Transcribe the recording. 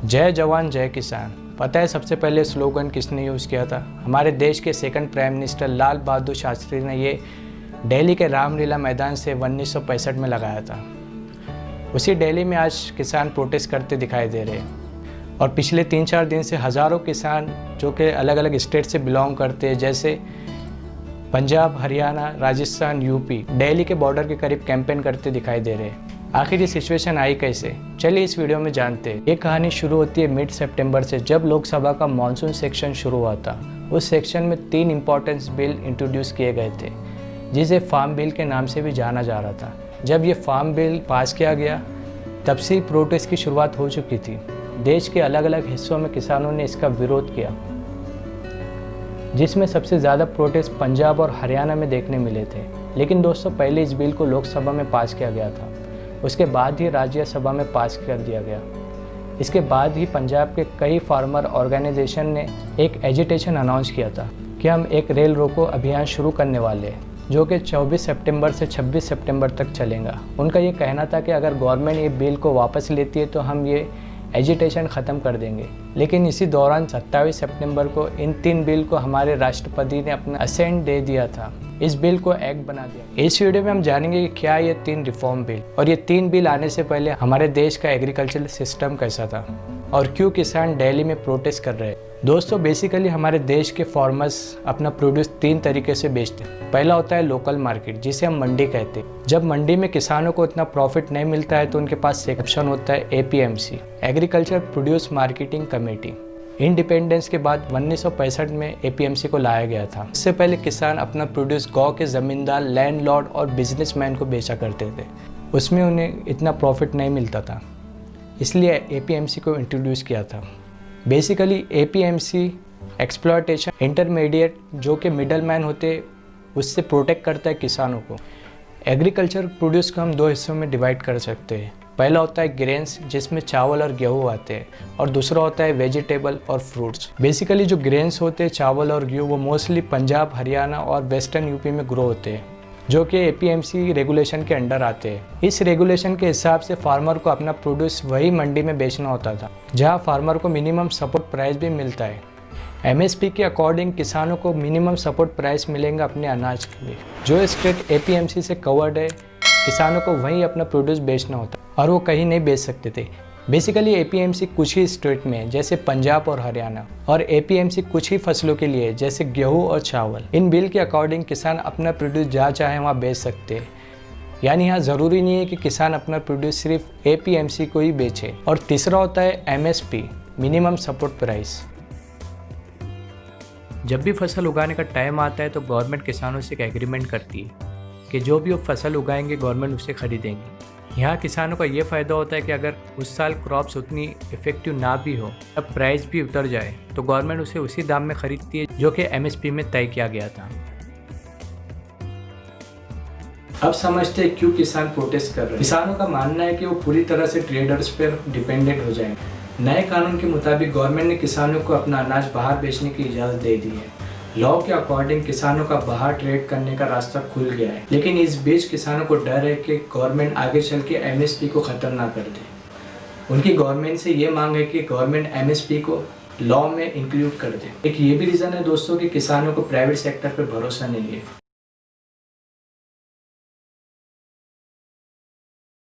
जय जवान जय किसान। पता है सबसे पहले स्लोगन किसने यूज़ किया था? हमारे देश के second prime minister Lal Bahadur Shastri ने ये दिल्ली के रामलीला मैदान से 1965 में लगाया था। उसी दिल्ली में आज किसान प्रोटेस्ट करते दिखाई दे रहे हैं और पिछले 3-4 दिन से हज़ारों किसान जो कि अलग अलग स्टेट से बिलोंग करते हैं, जैसे पंजाब, हरियाणा, राजस्थान, यूपी, दिल्ली के बॉर्डर के करीब कैंपेन करते दिखाई दे रहे हैं। आखिर ये सिचुएशन आई कैसे? चलिए इस वीडियो में जानते हैं। ये कहानी शुरू होती है मिड सितंबर से, जब लोकसभा का मानसून सेक्शन शुरू हुआ था। उस सेक्शन में 3 इम्पोर्टेंट बिल इंट्रोड्यूस किए गए थे, जिसे फार्म बिल के नाम से भी जाना जा रहा था। जब ये फार्म बिल पास किया गया तब से प्रोटेस्ट की शुरुआत हो चुकी थी। देश के अलग अलग हिस्सों में किसानों ने इसका विरोध किया, जिसमें सबसे ज़्यादा प्रोटेस्ट पंजाब और हरियाणा में देखने मिले थे। लेकिन दोस्तों, पहले इस बिल को लोकसभा में पास किया गया था, उसके बाद ही राज्यसभा में पास कर दिया गया। इसके बाद ही पंजाब के कई फार्मर ऑर्गेनाइजेशन ने एक एजिटेशन अनाउंस किया था कि हम एक रेल रोको अभियान शुरू करने वाले हैं, जो कि 24 सितंबर से 26 सितंबर तक चलेगा। उनका ये कहना था कि अगर गवर्नमेंट ये बिल को वापस लेती है तो हम ये एजिटेशन ख़त्म कर देंगे। लेकिन इसी दौरान 27 सितंबर को इन 3 बिल को हमारे राष्ट्रपति ने अपना असेंट दे दिया था, इस बिल को एक्ट बना दिया। इस वीडियो में हम जानेंगे कि क्या ये 3 रिफॉर्म बिल और ये 3 बिल आने से पहले हमारे देश का एग्रीकल्चरल सिस्टम कैसा था और क्यों किसान दिल्ली में प्रोटेस्ट कर रहे हैं। दोस्तों, बेसिकली हमारे देश के फार्मर्स अपना प्रोड्यूस 3 तरीके से बेचते हैं। पहला होता है लोकल मार्केट, जिसे हम मंडी कहते हैं। जब मंडी में किसानों को इतना प्रॉफिट नहीं मिलता है तो उनके पास एक ऑप्शन होता है APMC, agriculture produce marketing committee. Independence के बाद 1965 में APMC को लाया गया था। इससे पहले किसान अपना प्रोड्यूस गांव के ज़मींदार, लैंडलॉर्ड और बिजनेसमैन को बेचा करते थे। उसमें उन्हें इतना प्रॉफिट नहीं मिलता था, इसलिए APMC को इंट्रोड्यूस किया था। बेसिकली APMC एक्सप्लॉयटेशन इंटरमीडिएट, जो कि मिडल मैन होते, उससे प्रोटेक्ट करता है किसानों को। एग्रीकल्चर प्रोड्यूस को हम 2 हिस्सों में डिवाइड कर सकते हैं। पहला होता है ग्रेन्स, जिसमें चावल और गेहूँ आते हैं, और दूसरा होता है वेजिटेबल और फ्रूट्स। बेसिकली जो ग्रेन्स होते हैं, चावल और गेहूँ, वो मोस्टली पंजाब, हरियाणा और वेस्टर्न यूपी में ग्रो होते हैं, जो कि APMC रेगुलेशन के अंडर आते हैं। इस रेगुलेशन के हिसाब से फार्मर को अपना प्रोड्यूस वही मंडी में बेचना होता था, जहां फार्मर को मिनिमम सपोर्ट प्राइस भी मिलता है। MSP के अकॉर्डिंग किसानों को मिनिमम सपोर्ट प्राइस मिलेगा अपने अनाज के लिए। जो स्टेट APMC से कवर्ड है, किसानों को वहीं अपना प्रोड्यूस बेचना होता और वो कहीं नहीं बेच सकते थे। बेसिकली APMC कुछ ही स्टेट में है, जैसे पंजाब और हरियाणा, और APMC कुछ ही फसलों के लिए, जैसे गेहूं और चावल। इन बिल के अकॉर्डिंग किसान अपना प्रोड्यूस जहाँ चाहे वहाँ बेच सकते हैं। यानी यहाँ ज़रूरी नहीं है कि किसान अपना प्रोड्यूस सिर्फ APMC को ही बेचे। और तीसरा होता है MSP, मिनिमम सपोर्ट प्राइस। जब भी फसल उगाने का टाइम आता है तो गवर्नमेंट किसानों से एक एग्रीमेंट करती है कि जो भी वो फसल उगाएंगे गवर्नमेंट उसे खरीदेंगे। यहाँ किसानों का ये फ़ायदा होता है कि अगर उस साल क्रॉप्स उतनी इफ़ेक्टिव ना भी हो, तब प्राइस भी उतर जाए तो गवर्नमेंट उसे उसी दाम में खरीदती है जो कि MSP में तय किया गया था। अब समझते हैं क्यों किसान प्रोटेस्ट कर रहे हैं। किसानों का मानना है कि वो पूरी तरह से ट्रेडर्स पर डिपेंडेंट हो जाएंगे। नए कानून के मुताबिक गवर्नमेंट ने किसानों को अपना अनाज बाहर बेचने की इजाज़त दे दी है। लॉ के अकॉर्डिंग किसानों का बाहर ट्रेड करने का रास्ता खुल गया है। लेकिन इस बीच किसानों को डर है कि गवर्नमेंट आगे चल के MSP को ख़त्म ना कर दे। उनकी गवर्नमेंट से ये मांग है कि गवर्नमेंट MSP को लॉ में इंक्लूड कर दे। एक ये भी रीज़न है दोस्तों कि किसानों को प्राइवेट सेक्टर पर भरोसा नहीं है।